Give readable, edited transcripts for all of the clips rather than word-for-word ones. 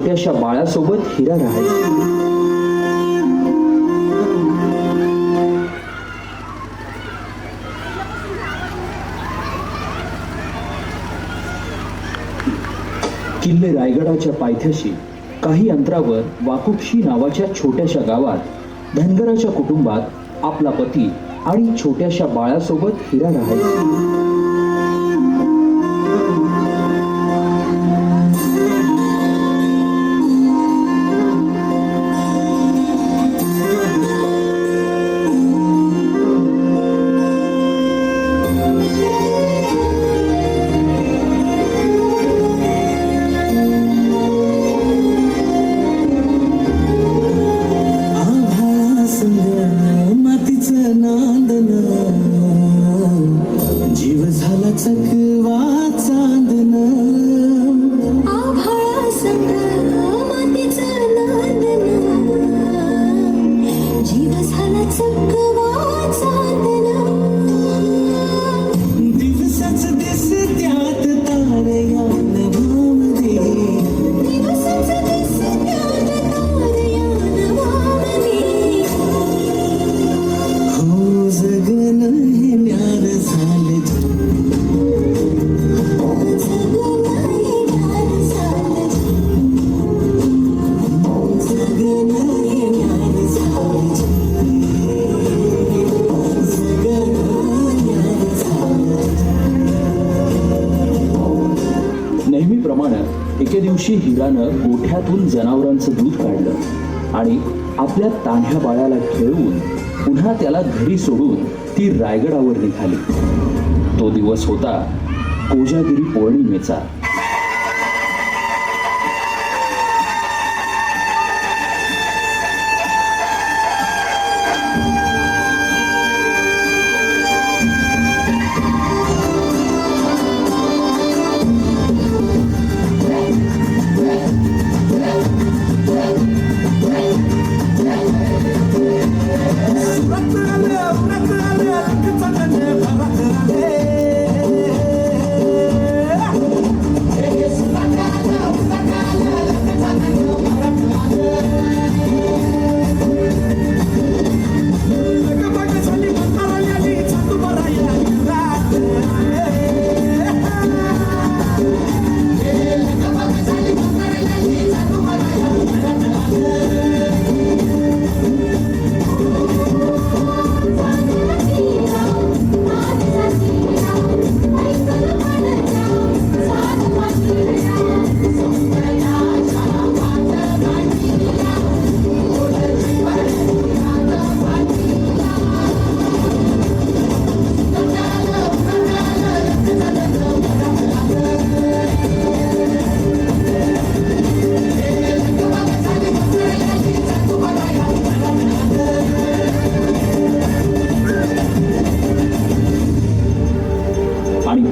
छोट्याशा बाळासोबत हिरा राहायची. किल्ले रायगडाच्या पायथ्याशी काही अंतरावर वाकुपशी नावाच्या छोट्याशा गावात धनगराच्या कुटुंबात आपला पती आणि छोट्याशा बाळासोबत हिरा राहायची. एके दिवशी हिरानं गोठ्यातून जनावरांचं दूध काढलं आणि आपल्या तान्ह्या बाळाला खेळवून पुन्हा त्याला घरी सोडून ती रायगडावर निघाली. तो दिवस होता कोजागिरी पौर्णिमेचा.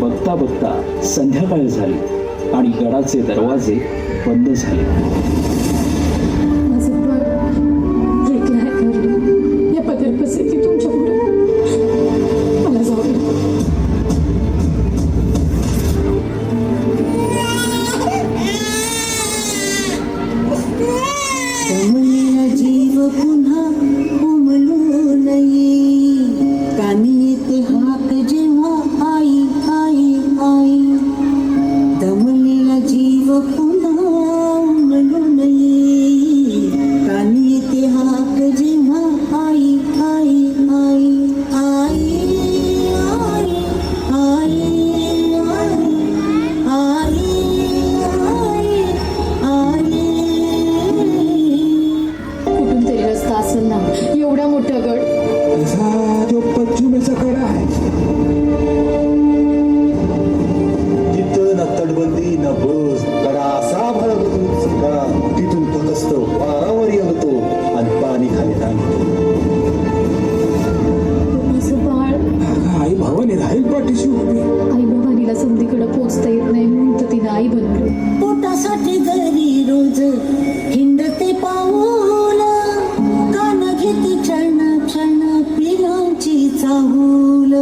बघता बघता संध्याकाळ झाली आणि गडाचे दरवाजे बंद झाले. जीव पुन्हा उमलू नये कानी येते हाक जेव्हा आई आई आई. दमलेला जीव पुन्हा उमलू नये कानी येते हाक जेव्हा आई आई आई आई आई आई आई आई. कुठून तरी रस्ता असेल ना, एवढा मोठा गड. तसा जो पश्चिमेचा कडा आहे तिथं ना तटबंदी ना बस कडा असा कडा तिथून फक्त वारावर येतो आणि पाणी खाली राहतो. माझं बाळ आई भावाने राहील पाठीशी उभी. आई भवानीला समधीकडे पोचता येत नाही म्हणून तर तिनं आई बनवली. पोटासाठी घरी रोज हिंडते पाऊल कान घेते क्षण क्षण पिलांची चाहूल.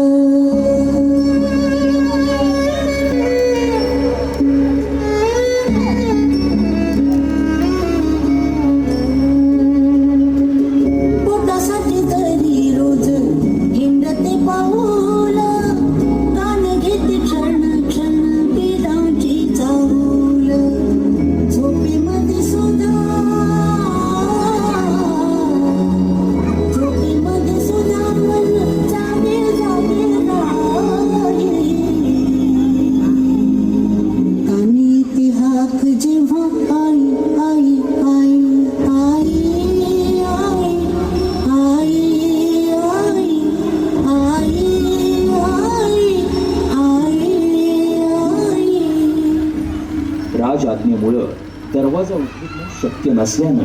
शक्य नसल्यानं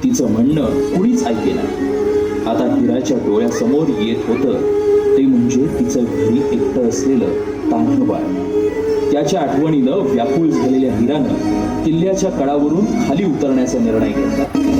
तिचं म्हणणं कुणीच ऐकेना. आता हिराच्या डोळ्यासमोर येत होतं ते म्हणजे तिचं घरी एकटं असलेलं तान्हं बाळ. त्याच्या आठवणीनं व्याकुळ झालेल्या हिरानं किल्ल्याच्या कडावरून खाली उतरण्याचा निर्णय घेतला.